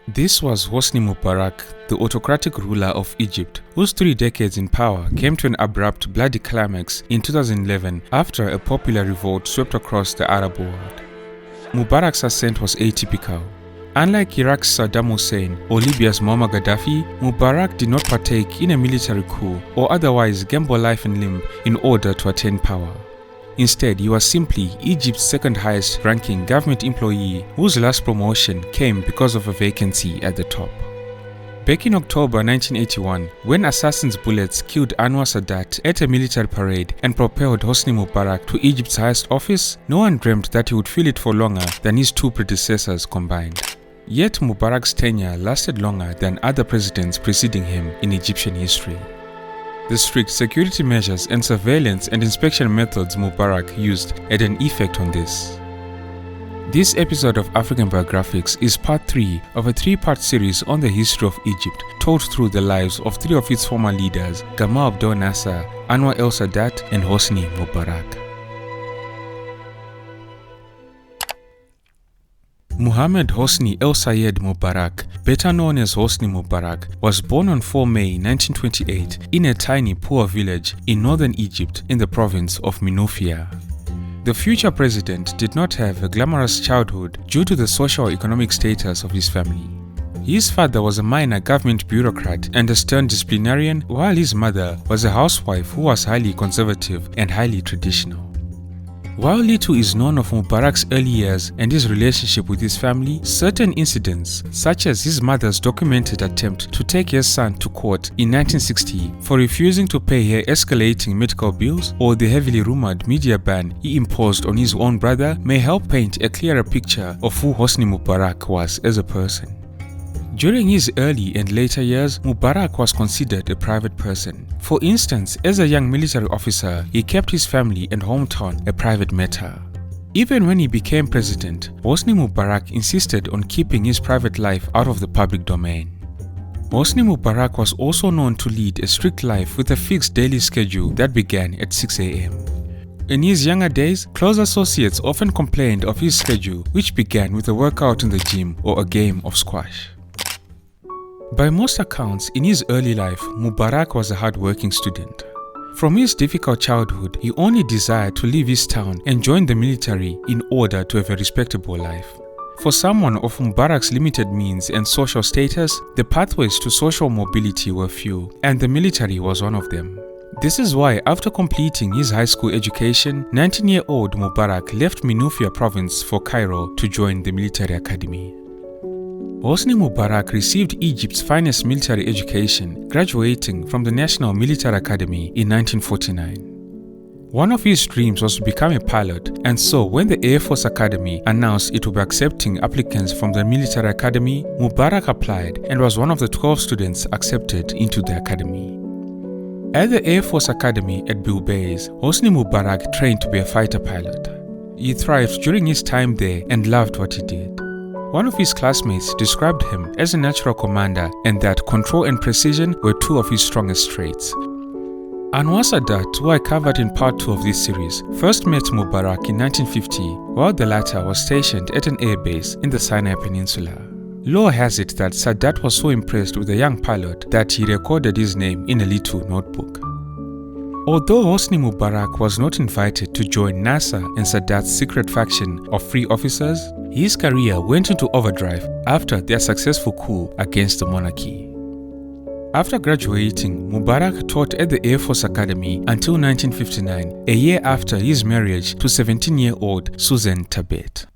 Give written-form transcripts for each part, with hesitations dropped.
This was Hosni Mubarak, the autocratic ruler of Egypt, whose 3 decades in power came to an abrupt, bloody climax in 2011 after a popular revolt swept across the Arab world. Mubarak's ascent was atypical. Unlike Iraq's Sadam Hussein or Libya's Muammar Gaddafi, Mubarak did not partake in a military coup or otherwise gamble life and limb in order to attain power. Instead, he was simply Egypt's second highest ranking government employee whose last promotion came because of a vacancy at the top. Back in October 1981, when assassins' bullets killed Anwar Sadat at a military parade and propelled Hosni Mubarak to Egypt's highest office, no one dreamt that he would feel it for longer than his 2 predecessors combined. Yet Mubarak's tenure lasted longer than other presidents preceding him in Egyptian history. The strict security measures and surveillance and inspection methods Mubarak used had an effect on this. This episode of African Biographics is part 3 of a 3-part series on the history of Egypt, told through the lives of 3 of its former leaders, Gamal Abdel Nasser, Anwar el-Sadat, and Hosni Mubarak. Muhammad Hosni el-Sayed Mubarak, better known as Hosni Mubarak, was born on 4 May 1928 in a tiny poor village in northern Egypt in the province of Minufia. The future president did not have a glamorous childhood due to the socio-economic status of his family. His father was a minor government bureaucrat and a stern disciplinarian, while his mother was a housewife who was highly conservative and highly traditional. While little is known of Mubarak's early years and his relationship with his family, certain incidents, such as his mother's documented attempt to take her son to court in 1960 for refusing to pay her escalating medical bills, or the heavily rumored media ban he imposed on his own brother, may help paint a clearer picture of who Hosni Mubarak was as a person. During his early and later years, Mubarak was considered a private person. For instance, as a young military officer, he kept his family and hometown a private matter. Even when he became president, Hosni Mubarak insisted on keeping his private life out of the public domain. Hosni Mubarak was also known to lead a strict life with a fixed daily schedule that began at 6 a.m. In his younger days, close associates often complained of his schedule, which began with a workout in the gym or a game of squash. By most accounts, in his early life, Mubarak was a hard-working student. From his difficult childhood, he only desired to leave his town and join the military in order to have a respectable life. For someone of Mubarak's limited means and social status, the pathways to social mobility were few, and the military was one of them. This is why, after completing his high school education, 19-year-old Mubarak left Minufia province for Cairo to join the military academy. Hosni Mubarak received Egypt's finest military education, graduating from the National Military Academy in 1949. One of his dreams was to become a pilot, and so when the Air Force Academy announced it would be accepting applicants from the military academy, Mubarak applied and was one of the 12 students accepted into the academy. At the Air Force Academy at Bilbais, Hosni Mubarak trained to be a fighter pilot. He thrived during his time there and loved what he did. One of his classmates described him as a natural commander and that control and precision were 2 of his strongest traits. Anwar Sadat, who I covered in part 2 of this series, first met Mubarak in 1950 while the latter was stationed at an airbase in the Sinai Peninsula. Lore has it that Sadat was so impressed with the young pilot that he recorded his name in a little notebook. Although Hosni Mubarak was not invited to join Nasser and Sadat's secret faction of free officers, his career went into overdrive after their successful coup against the monarchy. After graduating, Mubarak taught at the Air Force Academy until 1959, a year after his marriage to 17-year-old Susan Tabet.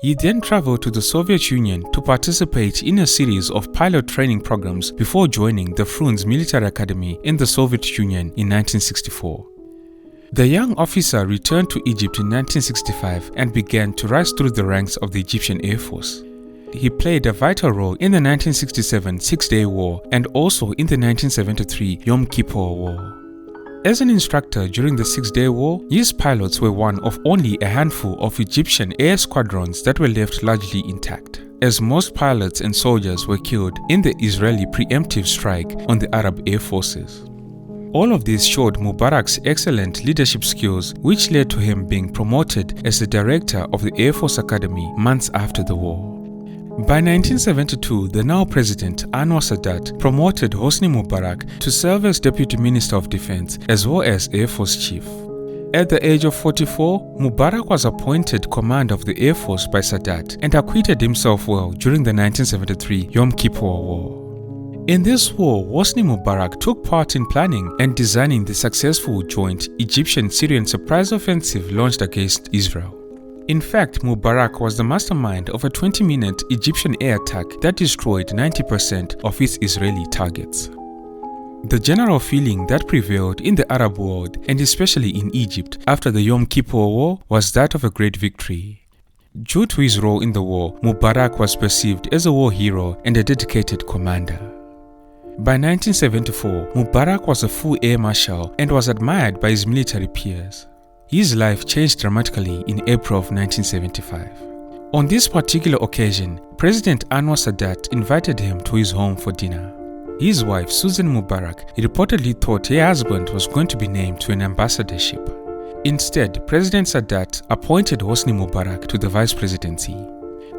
He then traveled to the Soviet Union to participate in a series of pilot training programs before joining the Frunze Military Academy in the Soviet Union in 1964. The young officer returned to Egypt in 1965 and began to rise through the ranks of the Egyptian Air Force. He played a vital role in the 1967 Six-Day War and also in the 1973 Yom Kippur War. As an instructor during the Six-Day War, his pilots were one of only a handful of Egyptian air squadrons that were left largely intact, as most pilots and soldiers were killed in the Israeli preemptive strike on the Arab air forces. All of this showed Mubarak's excellent leadership skills, which led to him being promoted as the director of the Air Force Academy months after the war. By 1972, the now president Anwar Sadat promoted Hosni Mubarak to serve as Deputy Minister of Defense as well as Air Force Chief. At the age of 44, Mubarak was appointed commander of the Air Force by Sadat and acquitted himself well during the 1973 Yom Kippur War. In this war, Hosni Mubarak took part in planning and designing the successful joint Egyptian-Syrian surprise offensive launched against Israel. In fact, Mubarak was the mastermind of a 20-minute Egyptian air attack that destroyed 90% of its Israeli targets. The general feeling that prevailed in the Arab world, and especially in Egypt after the Yom Kippur War, was that of a great victory. Due to his role in the war, Mubarak was perceived as a war hero and a dedicated commander. By 1974, Mubarak was a full air marshal and was admired by his military peers. His life changed dramatically in April of 1975. On this particular occasion, President Anwar Sadat invited him to his home for dinner. His wife, Susan Mubarak, reportedly thought her husband was going to be named to an ambassadorship. Instead, President Sadat appointed Hosni Mubarak to the vice presidency.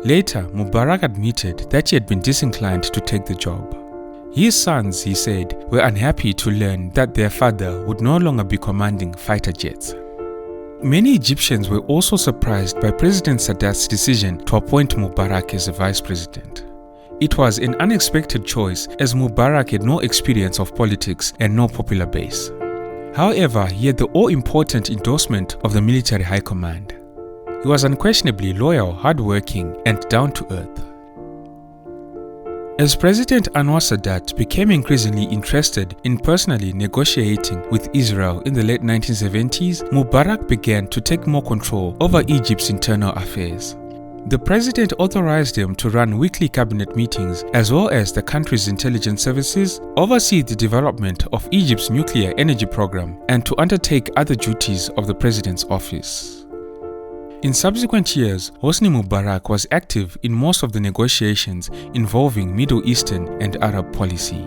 Later, Mubarak admitted that he had been disinclined to take the job. His sons, he said, were unhappy to learn that their father would no longer be commanding fighter jets. Many Egyptians were also surprised by President Sadat's decision to appoint Mubarak as the vice president. It was an unexpected choice as Mubarak had no experience of politics and no popular base. However, he had the all-important endorsement of the military high command. He was unquestionably loyal, hardworking, and down-to-earth. As President Anwar Sadat became increasingly interested in personally negotiating with Israel in the late 1970s, Mubarak began to take more control over Egypt's internal affairs. The president authorized him to run weekly cabinet meetings as well as the country's intelligence services, oversee the development of Egypt's nuclear energy program, and to undertake other duties of the president's office. In subsequent years, Hosni Mubarak was active in most of the negotiations involving Middle Eastern and Arab policy.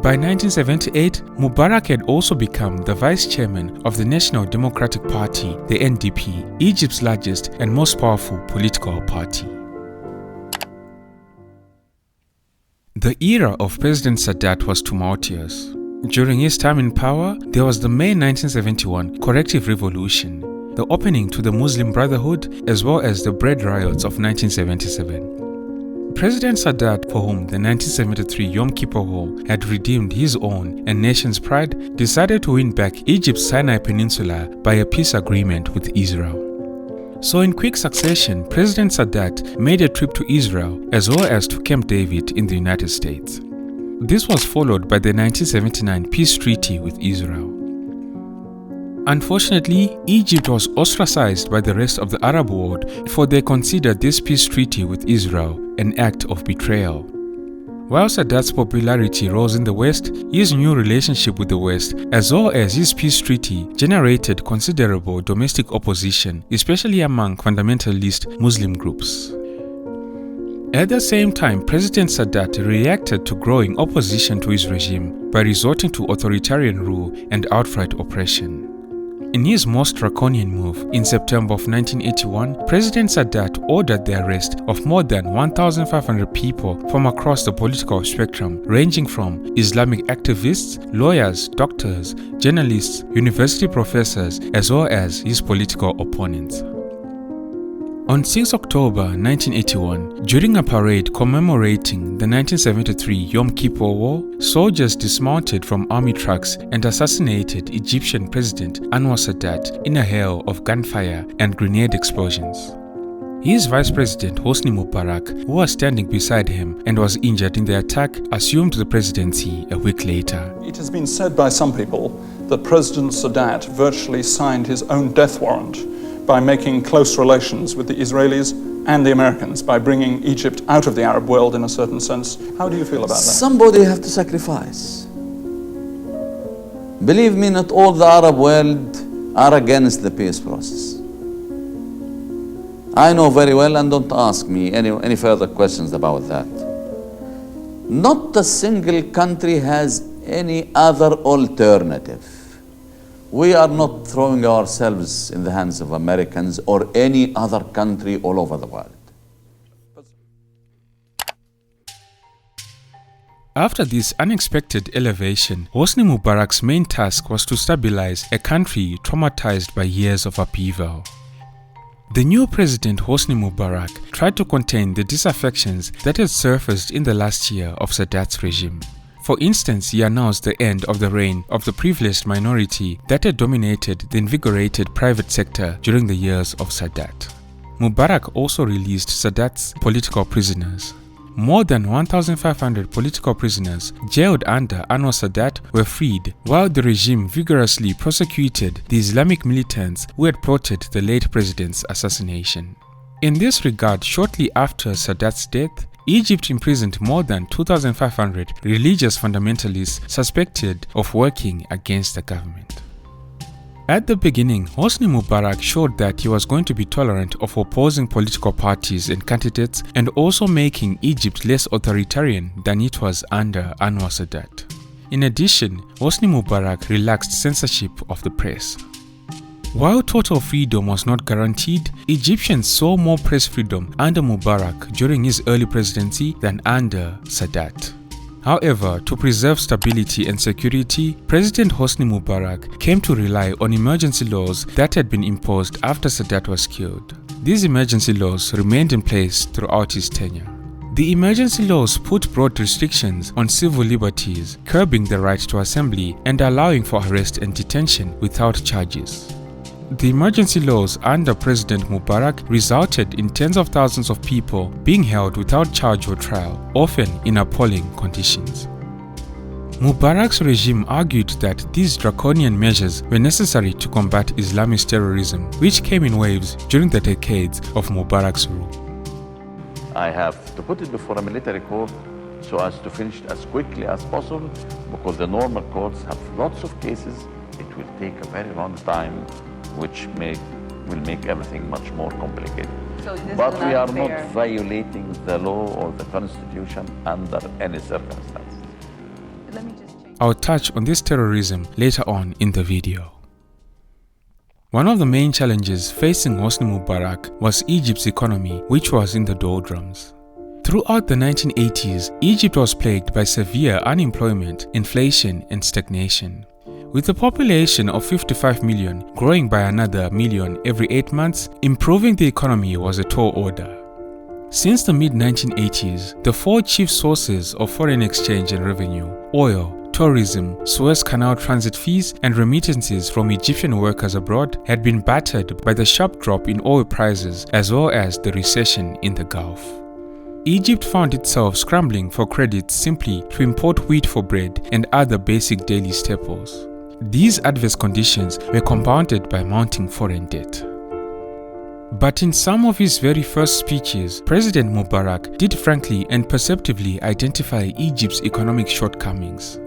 By 1978, Mubarak had also become the vice chairman of the National Democratic Party, the NDP, Egypt's largest and most powerful political party. The era of President Sadat was tumultuous. During his time in power, there was the May 1971 corrective revolution, the opening to the Muslim Brotherhood, as well as the bread riots of 1977. President Sadat, for whom the 1973 Yom Kippur War had redeemed his own and nation's pride, decided to win back Egypt's Sinai Peninsula by a peace agreement with Israel. So in quick succession, President Sadat made a trip to Israel as well as to Camp David in the United States. This was followed by the 1979 peace treaty with Israel. Unfortunately, Egypt was ostracized by the rest of the Arab world, for they considered this peace treaty with Israel an act of betrayal. While Sadat's popularity rose in the West, his new relationship with the West, as well as his peace treaty, generated considerable domestic opposition, especially among fundamentalist Muslim groups. At the same time, President Sadat reacted to growing opposition to his regime by resorting to authoritarian rule and outright oppression. In his most draconian move, in September of 1981, President Sadat ordered the arrest of more than 1,500 people from across the political spectrum, ranging from Islamic activists, lawyers, doctors, journalists, university professors, as well as his political opponents. On 6 October 1981, during a parade commemorating the 1973 Yom Kippur War, soldiers dismounted from army trucks and assassinated Egyptian President Anwar Sadat in a hail of gunfire and grenade explosions. His vice president Hosni Mubarak, who was standing beside him and was injured in the attack, assumed the presidency a week later. It has been said by some people that President Sadat virtually signed his own death warrant by making close relations with the Israelis and the Americans, by bringing Egypt out of the Arab world in a certain sense. How do you feel about that? Somebody have to sacrifice. Believe me, not all the Arab world are against the peace process. I know very well, and don't ask me any further questions about that. Not a single country has any other alternative. We are not throwing ourselves in the hands of Americans or any other country all over the world. After this unexpected elevation, Hosni Mubarak's main task was to stabilize a country traumatized by years of upheaval. The new president Hosni Mubarak tried to contain the disaffections that had surfaced in the last year of Sadat's regime. For instance, he announced the end of the reign of the privileged minority that had dominated the invigorated private sector during the years of Sadat. Mubarak also released Sadat's political prisoners. More than 1,500 political prisoners jailed under Anwar Sadat were freed, while the regime vigorously prosecuted the Islamic militants who had plotted the late president's assassination. In this regard, shortly after Sadat's death, Egypt imprisoned more than 2,500 religious fundamentalists suspected of working against the government. At the beginning, Hosni Mubarak showed that he was going to be tolerant of opposing political parties and candidates and also making Egypt less authoritarian than it was under Anwar Sadat. In addition, Hosni Mubarak relaxed censorship of the press. While total freedom was not guaranteed, Egyptians saw more press freedom under Mubarak during his early presidency than under Sadat. However, to preserve stability and security, President Hosni Mubarak came to rely on emergency laws that had been imposed after Sadat was killed. These emergency laws remained in place throughout his tenure. The emergency laws put broad restrictions on civil liberties, curbing the right to assembly and allowing for arrest and detention without charges. The emergency laws under President Mubarak resulted in tens of thousands of people being held without charge or trial, often in appalling conditions. Mubarak's regime argued that these draconian measures were necessary to combat Islamist terrorism, which came in waves during the decades of Mubarak's rule. I have to put it before a military court so as to finish it as quickly as possible, because the normal courts have lots of cases. It will take a very long time, which will make everything much more complicated. So but we are not violating the law or the constitution under any circumstances. Let me just change. I'll touch on this terrorism later on in the video. One of the main challenges facing Hosni Mubarak was Egypt's economy, which was in the doldrums. Throughout the 1980s, Egypt was plagued by severe unemployment, inflation, and stagnation. With a population of 55 million growing by another million every 8 months, improving the economy was a tall order. Since the mid-1980s, the four chief sources of foreign exchange and revenue, oil, tourism, Suez Canal transit fees, and remittances from Egyptian workers abroad, had been battered by the sharp drop in oil prices as well as the recession in the Gulf. Egypt found itself scrambling for credit simply to import wheat for bread and other basic daily staples. These adverse conditions were compounded by mounting foreign debt. But in some of his very first speeches, President Mubarak did frankly and perceptively identify Egypt's economic shortcomings.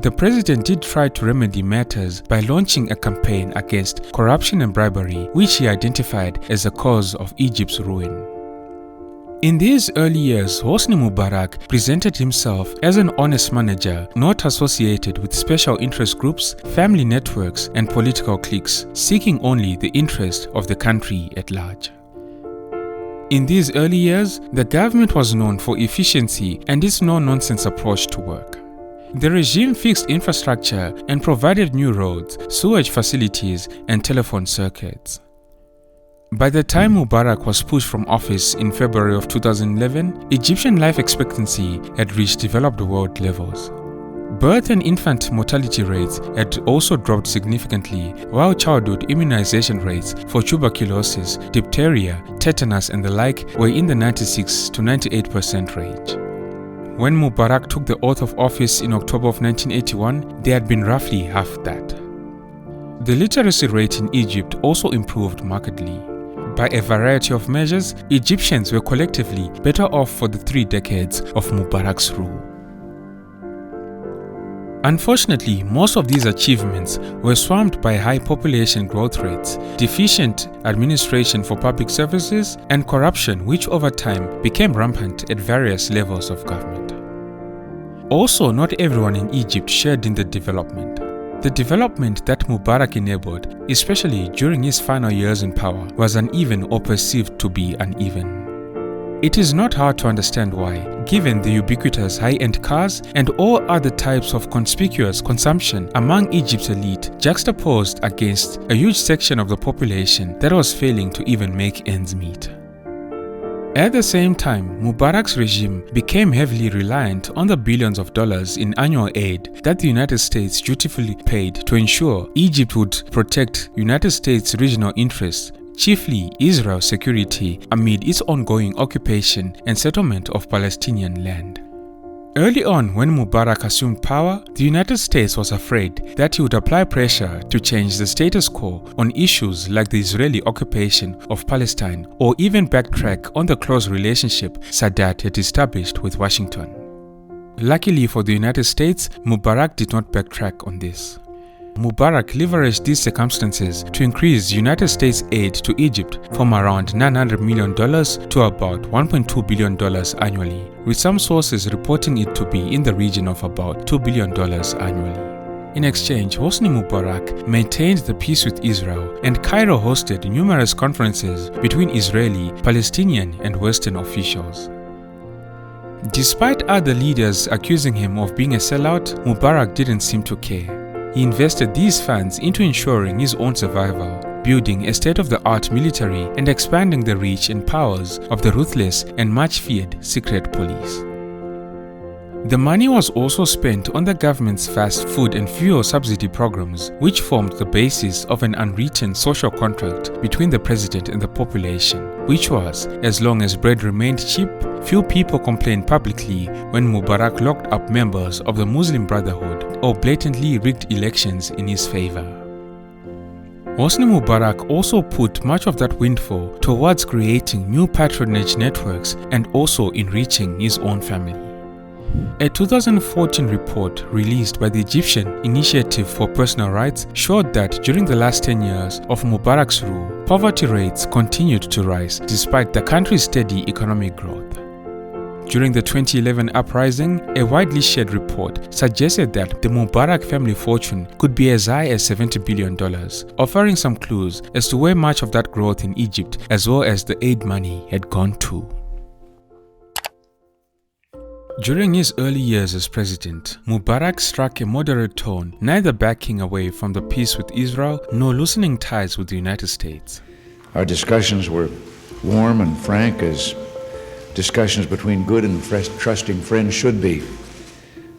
The president did try to remedy matters by launching a campaign against corruption and bribery, which he identified as a cause of Egypt's ruin. In these early years, Hosni Mubarak presented himself as an honest manager, not associated with special interest groups, family networks, and political cliques, seeking only the interest of the country at large. In these early years, the government was known for efficiency and its no-nonsense approach to work. The regime fixed infrastructure and provided new roads, sewage facilities, and telephone circuits. By the time Mubarak was pushed from office in February of 2011, Egyptian life expectancy had reached developed world levels. Birth and infant mortality rates had also dropped significantly, while childhood immunization rates for tuberculosis, diphtheria, tetanus, and the like were in the 96 to 98% range. When Mubarak took the oath of office in October of 1981, they had been roughly half that. The literacy rate in Egypt also improved markedly. By a variety of measures, Egyptians were collectively better off for the 3 decades of Mubarak's rule. Unfortunately, most of these achievements were swamped by high population growth rates, deficient administration for public services, and corruption, which over time became rampant at various levels of government. Also, not everyone in Egypt shared in the development. The development that Mubarak enabled, especially during his final years in power, was uneven or perceived to be uneven. It is not hard to understand why, given the ubiquitous high-end cars and all other types of conspicuous consumption among Egypt's elite, juxtaposed against a huge section of the population that was failing to even make ends meet. At the same time, Mubarak's regime became heavily reliant on the billions of dollars in annual aid that the United States dutifully paid to ensure Egypt would protect United States regional interests, chiefly Israel's security amid its ongoing occupation and settlement of Palestinian land. Early on, when Mubarak assumed power, the United States was afraid that he would apply pressure to change the status quo on issues like the Israeli occupation of Palestine, or even backtrack on the close relationship Sadat had established with Washington. Luckily for the United States, Mubarak did not backtrack on this. Mubarak leveraged these circumstances to increase United States aid to Egypt from around $900 million to about $1.2 billion annually, with some sources reporting it to be in the region of about $2 billion annually. In exchange, Hosni Mubarak maintained the peace with Israel, and Cairo hosted numerous conferences between Israeli, Palestinian, and Western officials. Despite other leaders accusing him of being a sellout, Mubarak didn't seem to care. He invested these funds into ensuring his own survival, building a state-of-the-art military and expanding the reach and powers of the ruthless and much-feared secret police. The money was also spent on the government's fast food and fuel subsidy programs, which formed the basis of an unwritten social contract between the president and the population, which was, as long as bread remained cheap, few people complained publicly when Mubarak locked up members of the Muslim Brotherhood or blatantly rigged elections in his favor. Hosni Mubarak also put much of that windfall towards creating new patronage networks and also enriching his own family. A 2014 report released by the Egyptian Initiative for Personal Rights showed that during the last 10 years of Mubarak's rule, poverty rates continued to rise despite the country's steady economic growth. During the 2011 uprising, a widely shared report suggested that the Mubarak family fortune could be as high as $70 billion, offering some clues as to where much of that growth in Egypt as well as the aid money had gone to. During his early years as president, Mubarak struck a moderate tone, neither backing away from the peace with Israel nor loosening ties with the United States. Our discussions were warm and frank, as discussions between good and trusting friends should be.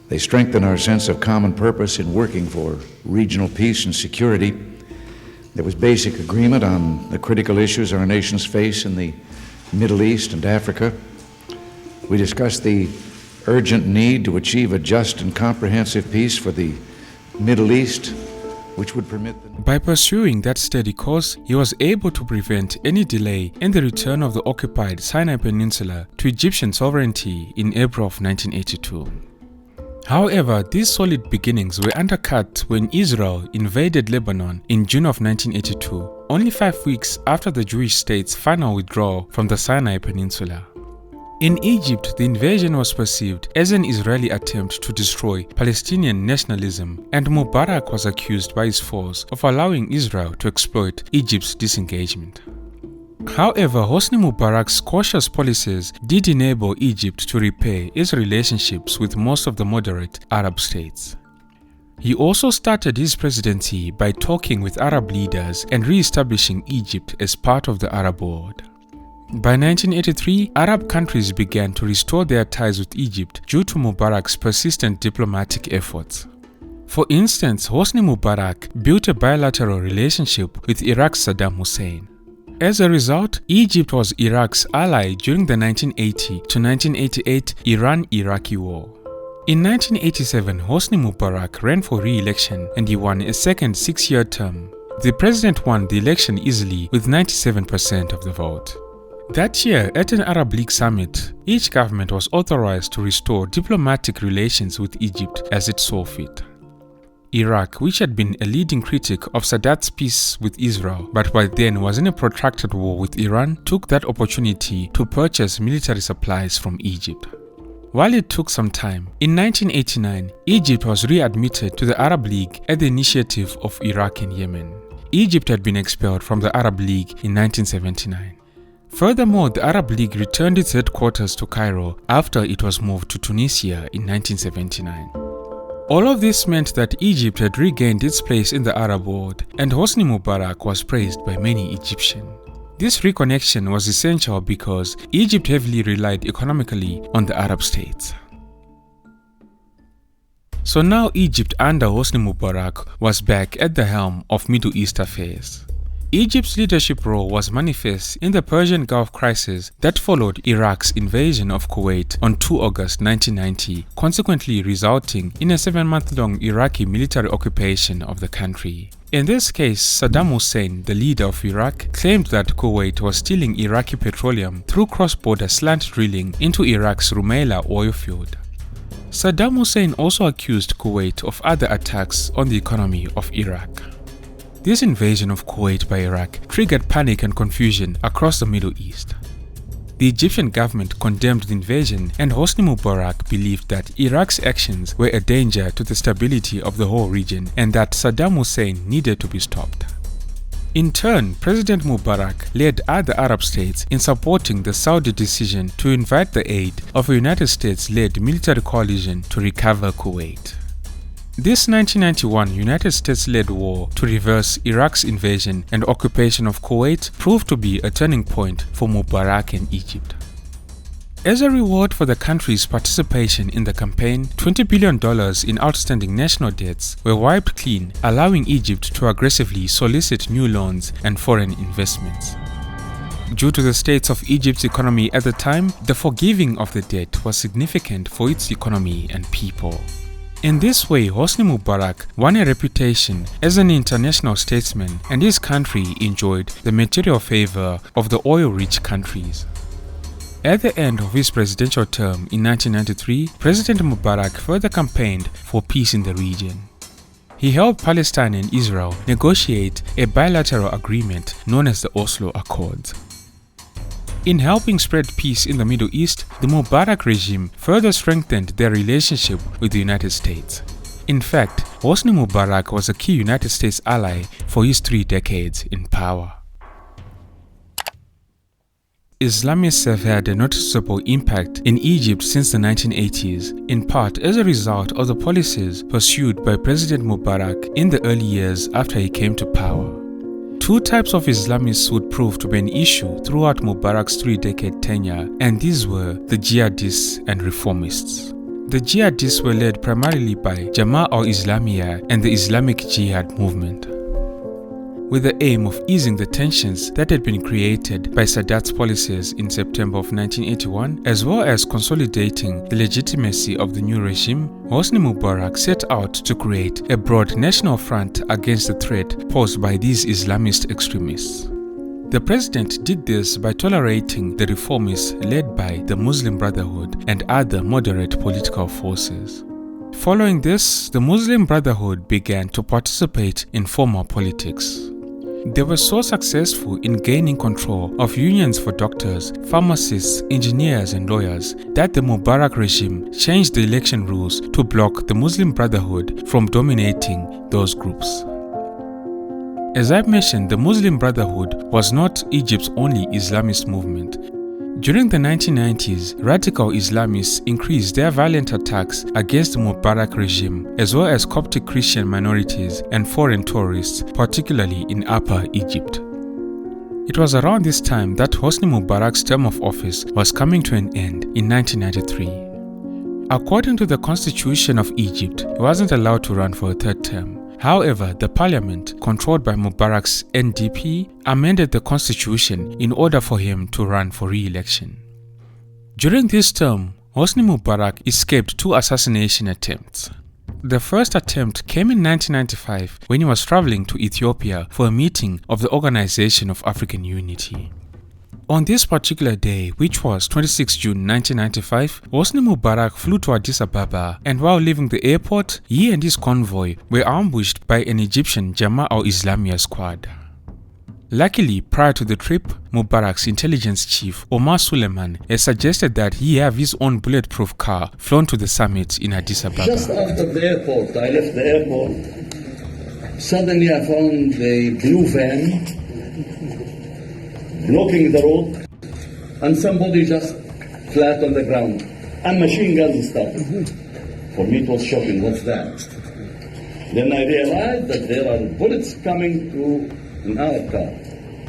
They strengthened our sense of common purpose in working for regional peace and security. There was basic agreement on the critical issues our nations face in the Middle East and Africa. We discussed the urgent need to achieve a just and comprehensive peace for the Middle East, which would permit By pursuing that steady course, he was able to prevent any delay in the return of the occupied Sinai Peninsula to Egyptian sovereignty in April of 1982. However, these solid beginnings were undercut when Israel invaded Lebanon in June of 1982, only 5 weeks after the Jewish state's final withdrawal from the Sinai Peninsula. In Egypt, the invasion was perceived as an Israeli attempt to destroy Palestinian nationalism, and Mubarak was accused by his foes of allowing Israel to exploit Egypt's disengagement. However, Hosni Mubarak's cautious policies did enable Egypt to repair its relationships with most of the moderate Arab states. He also started his presidency by talking with Arab leaders and re-establishing Egypt as part of the Arab world. By 1983, Arab countries began to restore their ties with Egypt due to Mubarak's persistent diplomatic efforts. For instance, Hosni Mubarak built a bilateral relationship with Iraq's Saddam Hussein. As a result, Egypt was Iraq's ally during the 1980 to 1988 Iran-Iraqi War. In 1987, Hosni Mubarak ran for re-election and he won a second 6-year term. The president won the election easily with 97% of the vote. That year, at an Arab League summit, each government was authorized to restore diplomatic relations with Egypt as it saw fit. Iraq, which had been a leading critic of Sadat's peace with Israel, but by then was in a protracted war with Iran, took that opportunity to purchase military supplies from Egypt. While it took some time, in 1989, Egypt was readmitted to the Arab League at the initiative of Iraq and Yemen. Egypt had been expelled from the Arab League in 1979. Furthermore, the Arab League returned its headquarters to Cairo after it was moved to Tunisia in 1979. All of this meant that Egypt had regained its place in the Arab world, and Hosni Mubarak was praised by many Egyptians. This reconnection was essential because Egypt heavily relied economically on the Arab states. So now Egypt under Hosni Mubarak was back at the helm of Middle East affairs. Egypt's leadership role was manifest in the Persian Gulf crisis that followed Iraq's invasion of Kuwait on 2 August 1990, consequently resulting in a 7-month-long Iraqi military occupation of the country. In this case, Saddam Hussein, the leader of Iraq, claimed that Kuwait was stealing Iraqi petroleum through cross-border slant drilling into Iraq's Rumaila oil field. Saddam Hussein also accused Kuwait of other attacks on the economy of Iraq. This invasion of Kuwait by Iraq triggered panic and confusion across the Middle East. The Egyptian government condemned the invasion, and Hosni Mubarak believed that Iraq's actions were a danger to the stability of the whole region and that Saddam Hussein needed to be stopped. In turn, President Mubarak led other Arab states in supporting the Saudi decision to invite the aid of a United States-led military coalition to recover Kuwait. This 1991 United States-led war to reverse Iraq's invasion and occupation of Kuwait proved to be a turning point for Mubarak and Egypt. As a reward for the country's participation in the campaign, $20 billion in outstanding national debts were wiped clean, allowing Egypt to aggressively solicit new loans and foreign investments. Due to the state of Egypt's economy at the time, the forgiving of the debt was significant for its economy and people. In this way, Hosni Mubarak won a reputation as an international statesman, and his country enjoyed the material favor of the oil-rich countries. At the end of his presidential term in 1993, President Mubarak further campaigned for peace in the region. He helped Palestine and Israel negotiate a bilateral agreement known as the Oslo Accords. In helping spread peace in the Middle East, the Mubarak regime further strengthened their relationship with the United States. In fact, Hosni Mubarak was a key United States ally for his 3 decades in power. Islamists have had a noticeable impact in Egypt since the 1980s, in part as a result of the policies pursued by President Mubarak in the early years after he came to power. 2 types of Islamists would prove to be an issue throughout Mubarak's 3-decade tenure, and these were the jihadists and reformists. The jihadists were led primarily by Jama'a al-Islamiyya and the Islamic Jihad movement, with the aim of easing the tensions that had been created by Sadat's policies in September of 1981, as well as consolidating the legitimacy of the new regime. Hosni Mubarak set out to create a broad national front against the threat posed by these Islamist extremists. The president did this by tolerating the reformists led by the Muslim Brotherhood and other moderate political forces. Following this, the Muslim Brotherhood began to participate in formal politics. They were so successful in gaining control of unions for doctors, pharmacists, engineers, and lawyers that the Mubarak regime changed the election rules to block the Muslim Brotherhood from dominating those groups. As I mentioned, the Muslim Brotherhood was not Egypt's only Islamist movement. During the 1990s, radical Islamists increased their violent attacks against the Mubarak regime, as well as Coptic Christian minorities and foreign tourists, particularly in Upper Egypt. It was around this time that Hosni Mubarak's term of office was coming to an end in 1993. According to the Constitution of Egypt, he wasn't allowed to run for a 3rd term. However, the parliament, controlled by Mubarak's NDP, amended the constitution in order for him to run for re-election. During this term, Hosni Mubarak escaped 2 assassination attempts. The first attempt came in 1995 when he was traveling to Ethiopia for a meeting of the Organization of African Unity. On this particular day, which was 26 June 1995, Hosni Mubarak flew to Addis Ababa, and while leaving the airport, he and his convoy were ambushed by an Egyptian Jama'a al-Islamiyya squad. Luckily, prior to the trip, Mubarak's intelligence chief, Omar Suleiman, had suggested that he have his own bulletproof car flown to the summit in Addis Ababa. Just after the airport, I left the airport, suddenly I found a blue van blocking the road. and somebody just flat on the ground, and machine guns started. For me, it was shocking. What's that? Then I realized that there are bullets coming to an armored car.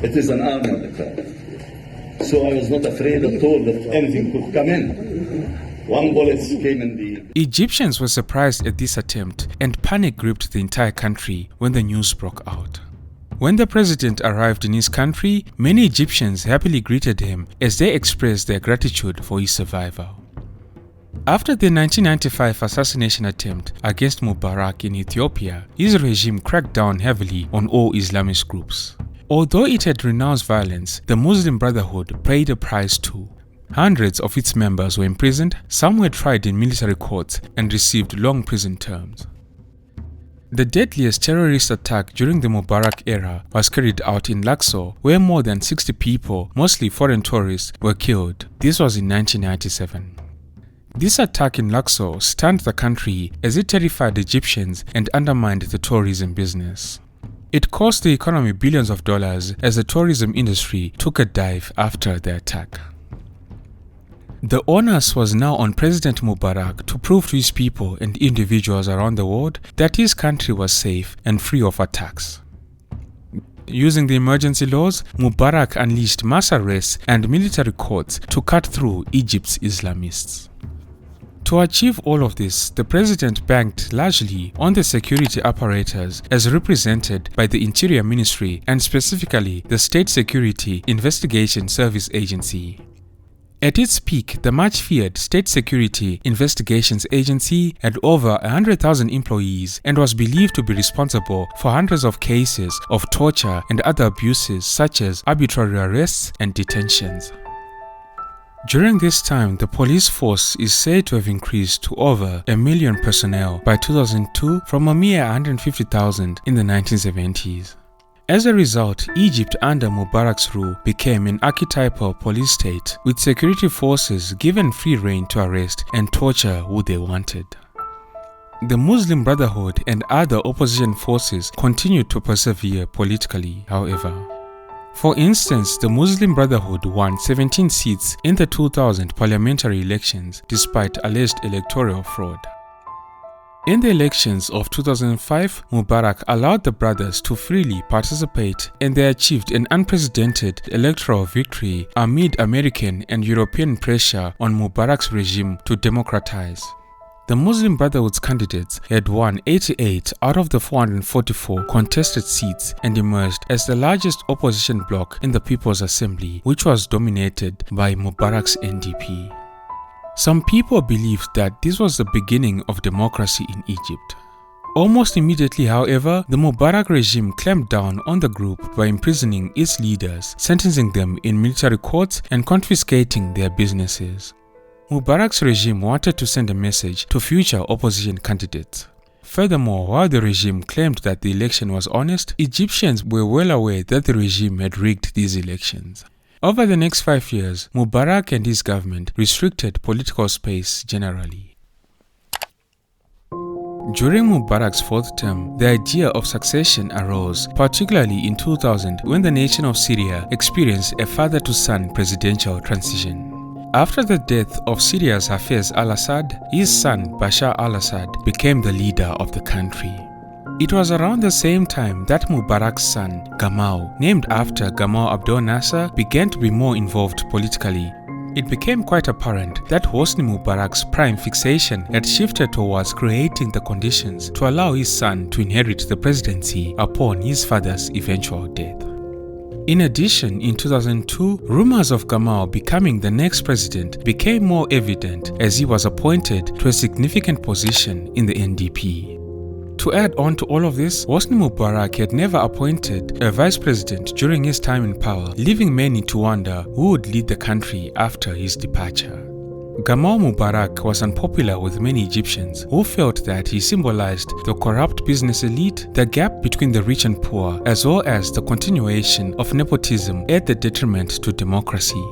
It is an armored car. So I was not afraid at all that anything could come in. One bullet came in the... Egyptians were surprised at this attempt, and panic gripped the entire country when the news broke out. When the president arrived in his country, many Egyptians happily greeted him as they expressed their gratitude for his survival. After the 1995 assassination attempt against Mubarak in Ethiopia, his regime cracked down heavily on all Islamist groups. Although it had renounced violence, the Muslim Brotherhood paid a price too. Hundreds of its members were imprisoned, some were tried in military courts and received long prison terms. The deadliest terrorist attack during the Mubarak era was carried out in Luxor, where more than 60 people, mostly foreign tourists, were killed. This was in 1997. This attack in Luxor stunned the country as it terrified Egyptians and undermined the tourism business. It cost the economy billions of dollars as the tourism industry took a dive after the attack. The onus was now on President Mubarak to prove to his people and individuals around the world that his country was safe and free of attacks. Using the emergency laws, Mubarak unleashed mass arrests and military courts to cut through Egypt's Islamists. To achieve all of this, the president banked largely on the security apparatus as represented by the Interior Ministry and specifically the State Security Investigation Service Agency. At its peak, the much-feared State Security Investigations Agency had over 100,000 employees and was believed to be responsible for hundreds of cases of torture and other abuses such as arbitrary arrests and detentions. During this time, the police force is said to have increased to over 1 million personnel by 2002 from a mere 150,000 in the 1970s. As a result, Egypt under Mubarak's rule became an archetypal police state, with security forces given free rein to arrest and torture who they wanted. The Muslim Brotherhood and other opposition forces continued to persevere politically, however. For instance, the Muslim Brotherhood won 17 seats in the 2000 parliamentary elections despite alleged electoral fraud. In the elections of 2005, Mubarak allowed the brothers to freely participate and they achieved an unprecedented electoral victory amid American and European pressure on Mubarak's regime to democratize. The Muslim Brotherhood's candidates had won 88 out of the 444 contested seats and emerged as the largest opposition bloc in the People's Assembly, which was dominated by Mubarak's NDP. Some people believed that this was the beginning of democracy in Egypt. Almost immediately, however, the Mubarak regime clamped down on the group by imprisoning its leaders, sentencing them in military courts and confiscating their businesses. Mubarak's regime wanted to send a message to future opposition candidates. Furthermore, while the regime claimed that the election was honest, Egyptians were well aware that the regime had rigged these elections. Over the next 5 years, Mubarak and his government restricted political space generally. During Mubarak's fourth term, the idea of succession arose, particularly in 2000 when the nation of Syria experienced a father-to-son presidential transition. After the death of Syria's Hafez al-Assad, his son Bashar al-Assad became the leader of the country. It was around the same time that Mubarak's son, Gamal, named after Gamal Abdel Nasser, began to be more involved politically. It became quite apparent that Hosni Mubarak's prime fixation had shifted towards creating the conditions to allow his son to inherit the presidency upon his father's eventual death. In addition, in 2002, rumors of Gamal becoming the next president became more evident as he was appointed to a significant position in the NDP. To add on to all of this, Hosni Mubarak had never appointed a vice president during his time in power, leaving many to wonder who would lead the country after his departure. Gamal Mubarak was unpopular with many Egyptians who felt that he symbolized the corrupt business elite, the gap between the rich and poor, as well as the continuation of nepotism at the detriment to democracy.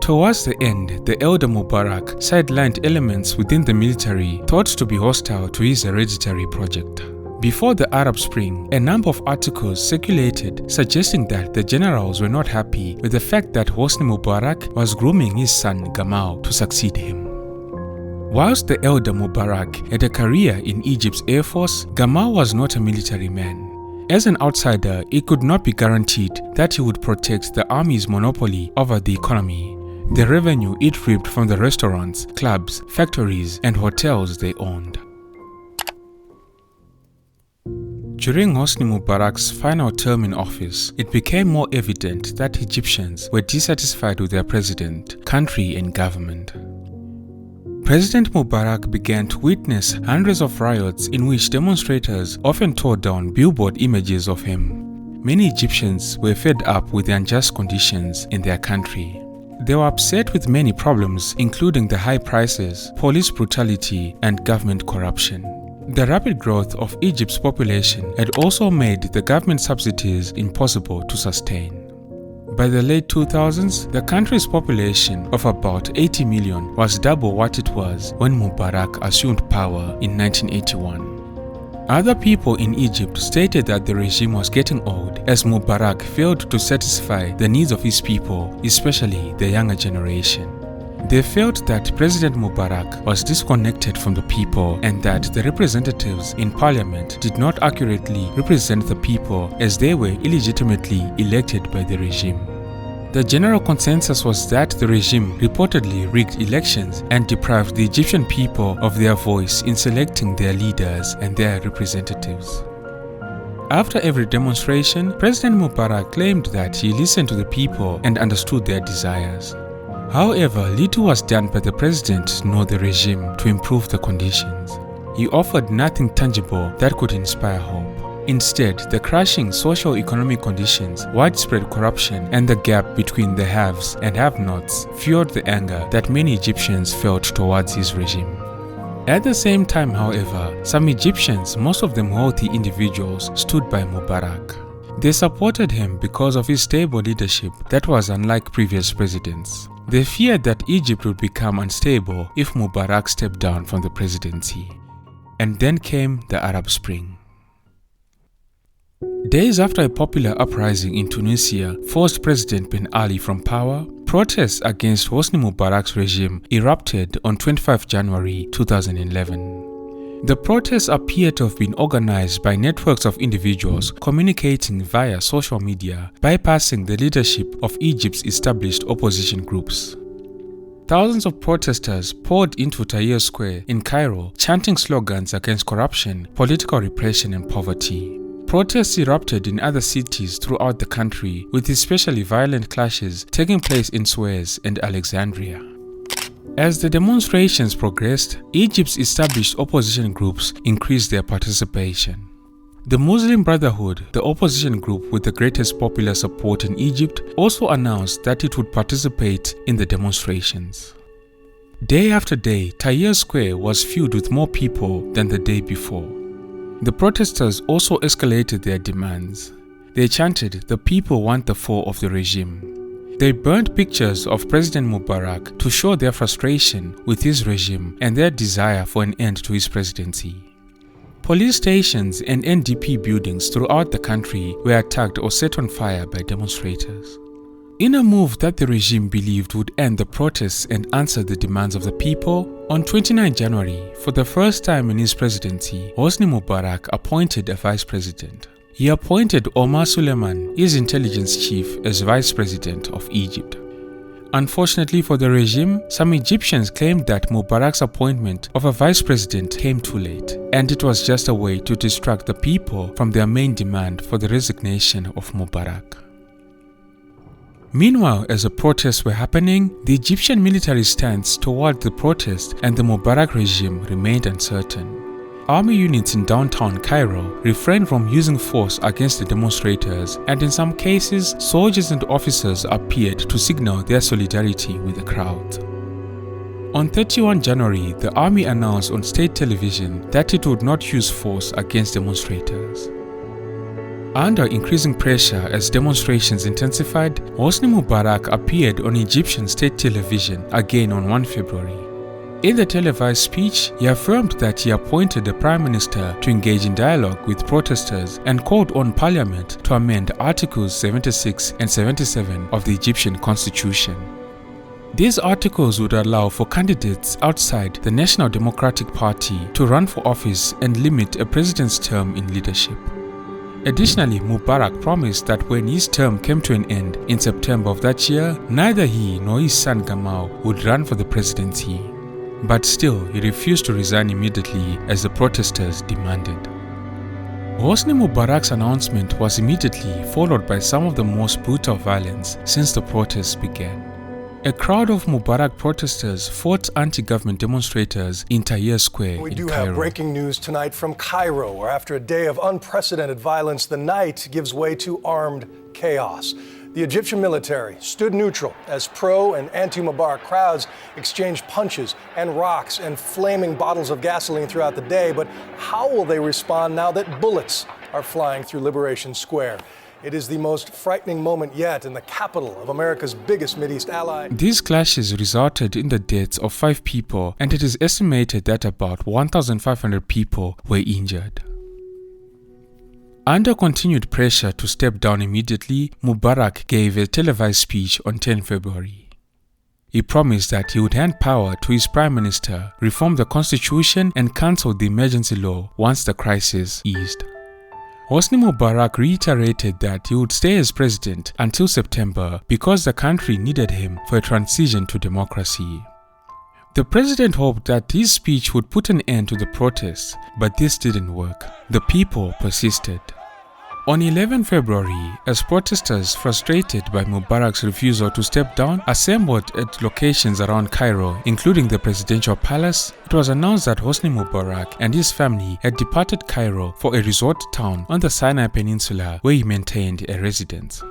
Towards the end, the elder Mubarak sidelined elements within the military thought to be hostile to his hereditary project. Before the Arab Spring, a number of articles circulated suggesting that the generals were not happy with the fact that Hosni Mubarak was grooming his son Gamal to succeed him. Whilst the elder Mubarak had a career in Egypt's Air Force, Gamal was not a military man. As an outsider, it could not be guaranteed that he would protect the army's monopoly over the economy, the revenue it reaped from the restaurants, clubs, factories, and hotels they owned. During Hosni Mubarak's final term in office, it became more evident that Egyptians were dissatisfied with their president, country, and government. President Mubarak began to witness hundreds of riots in which demonstrators often tore down billboard images of him. Many Egyptians were fed up with the unjust conditions in their country. They were upset with many problems, including the high prices, police brutality, and government corruption. The rapid growth of Egypt's population had also made the government subsidies impossible to sustain. By the late 2000s, the country's population of about 80 million was double what it was when Mubarak assumed power in 1981. Other people in Egypt stated that the regime was getting old as Mubarak failed to satisfy the needs of his people, especially the younger generation. They felt that President Mubarak was disconnected from the people and that the representatives in parliament did not accurately represent the people as they were illegitimately elected by the regime. The general consensus was that the regime reportedly rigged elections and deprived the Egyptian people of their voice in selecting their leaders and their representatives. After every demonstration, President Mubarak claimed that he listened to the people and understood their desires. However, little was done by the president nor the regime to improve the conditions. He offered nothing tangible that could inspire hope. Instead, the crushing socio-economic conditions, widespread corruption, and the gap between the haves and have-nots fueled the anger that many Egyptians felt towards his regime. At the same time, however, some Egyptians, most of them wealthy individuals, stood by Mubarak. They supported him because of his stable leadership that was unlike previous presidents. They feared that Egypt would become unstable if Mubarak stepped down from the presidency. And then came the Arab Spring. Days after a popular uprising in Tunisia forced President Ben Ali from power, protests against Hosni Mubarak's regime erupted on 25 January 2011. The protests appear to have been organized by networks of individuals communicating via social media, bypassing the leadership of Egypt's established opposition groups. Thousands of protesters poured into Tahrir Square in Cairo, chanting slogans against corruption, political repression, and poverty. Protests erupted in other cities throughout the country, with especially violent clashes taking place in Suez and Alexandria. As the demonstrations progressed, Egypt's established opposition groups increased their participation. The Muslim Brotherhood, the opposition group with the greatest popular support in Egypt, also announced that it would participate in the demonstrations. Day after day, Tahrir Square was filled with more people than the day before. The protesters also escalated their demands. They chanted, "The people want the fall of the regime." They burned pictures of President Mubarak to show their frustration with his regime and their desire for an end to his presidency. Police stations and NDP buildings throughout the country were attacked or set on fire by demonstrators. In a move that the regime believed would end the protests and answer the demands of the people, on 29 January, for the first time in his presidency, Hosni Mubarak appointed a vice president. He appointed Omar Suleiman, his intelligence chief, as vice president of Egypt. Unfortunately for the regime, some Egyptians claimed that Mubarak's appointment of a vice president came too late, and it was just a way to distract the people from their main demand for the resignation of Mubarak. Meanwhile, as the protests were happening, the Egyptian military stance toward the protest and the Mubarak regime remained uncertain. Army units in downtown Cairo refrained from using force against the demonstrators, and in some cases, soldiers and officers appeared to signal their solidarity with the crowd. On 31 January, the army announced on state television that it would not use force against demonstrators. Under increasing pressure as demonstrations intensified, Hosni Mubarak appeared on Egyptian state television again on 1 February. In the televised speech, he affirmed that he appointed the Prime Minister to engage in dialogue with protesters and called on Parliament to amend Articles 76 and 77 of the Egyptian Constitution. These articles would allow for candidates outside the National Democratic Party to run for office and limit a president's term in leadership. Additionally, Mubarak promised that when his term came to an end in September of that year, neither he nor his son Gamal would run for the presidency. But still, he refused to resign immediately as the protesters demanded. Hosni Mubarak's announcement was immediately followed by some of the most brutal violence since the protests began. A crowd of Mubarak protesters fought anti-government demonstrators in Tahrir Square in Cairo. We do have breaking news tonight from Cairo, where after a day of unprecedented violence, the night gives way to armed chaos. The Egyptian military stood neutral as pro- and anti-Mubarak crowds exchanged punches and rocks and flaming bottles of gasoline throughout the day. But how will they respond now that bullets are flying through Liberation Square? It is the most frightening moment yet in the capital of America's biggest Mideast ally. These clashes resulted in the deaths of 5 people, and it is estimated that about 1,500 people were injured. Under continued pressure to step down immediately, Mubarak gave a televised speech on 10 February. He promised that he would hand power to his prime minister, reform the constitution, and cancel the emergency law once the crisis eased. Hosni Mubarak reiterated that he would stay as president until September because the country needed him for a transition to democracy. The president hoped that his speech would put an end to the protests, but this didn't work. The people persisted. On 11 February, as protesters frustrated by Mubarak's refusal to step down assembled at locations around Cairo, including the presidential palace, it was announced that Hosni Mubarak and his family had departed Cairo for a resort town on the Sinai Peninsula where he maintained a residence.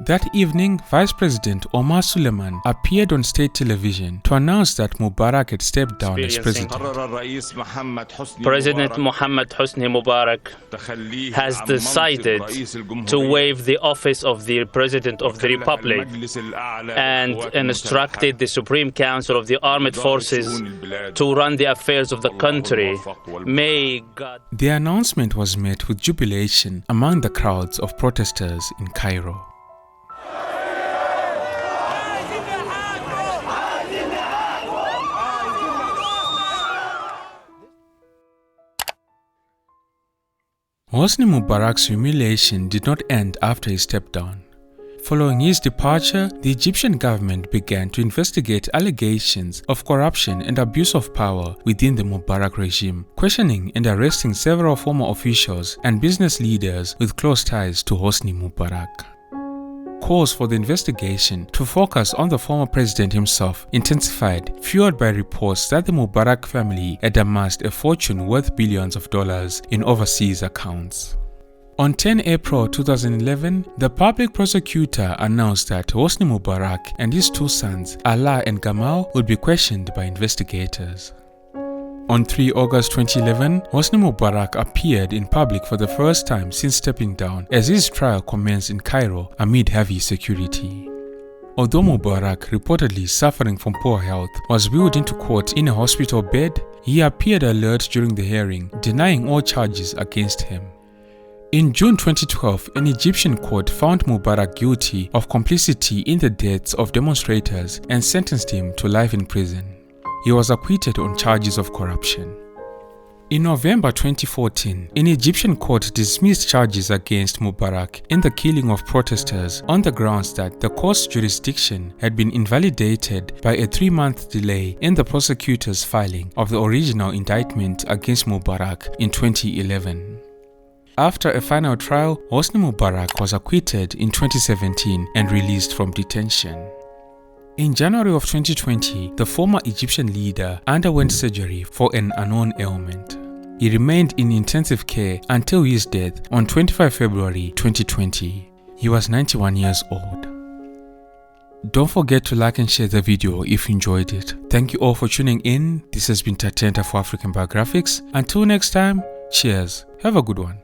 That evening, Vice President Omar Suleiman appeared on state television to announce that Mubarak had stepped down as president. President Muhammad Hosni Mubarak has decided to waive the office of the President of the Republic and instructed the Supreme Council of the Armed Forces to run the affairs of the country. May God... The announcement was met with jubilation among the crowds of protesters in Cairo. Hosni Mubarak's humiliation did not end after he stepped down. Following his departure, the Egyptian government began to investigate allegations of corruption and abuse of power within the Mubarak regime, questioning and arresting several former officials and business leaders with close ties to Hosni Mubarak. Calls for the investigation to focus on the former president himself intensified, fueled by reports that the Mubarak family had amassed a fortune worth billions of dollars in overseas accounts. On 10 April 2011, the public prosecutor announced that Hosni Mubarak and his 2 sons, Alaa and Gamal, would be questioned by investigators. On 3 August 2011, Hosni Mubarak appeared in public for the first time since stepping down as his trial commenced in Cairo amid heavy security. Although Mubarak, reportedly suffering from poor health, was wheeled into court in a hospital bed, he appeared alert during the hearing, denying all charges against him. In June 2012, an Egyptian court found Mubarak guilty of complicity in the deaths of demonstrators and sentenced him to life in prison. He was acquitted on charges of corruption. In November 2014, an Egyptian court dismissed charges against Mubarak in the killing of protesters on the grounds that the court's jurisdiction had been invalidated by a 3-month delay in the prosecutor's filing of the original indictment against Mubarak in 2011. After a final trial, Hosni Mubarak was acquitted in 2017 and released from detention. In January of 2020, the former Egyptian leader underwent surgery for an unknown ailment. He remained in intensive care until his death on 25 February 2020. He was 91 years old. Don't forget to like and share the video if you enjoyed it. Thank you all for tuning in. This has been Dictator for African Biographics. Until next time, cheers. Have a good one.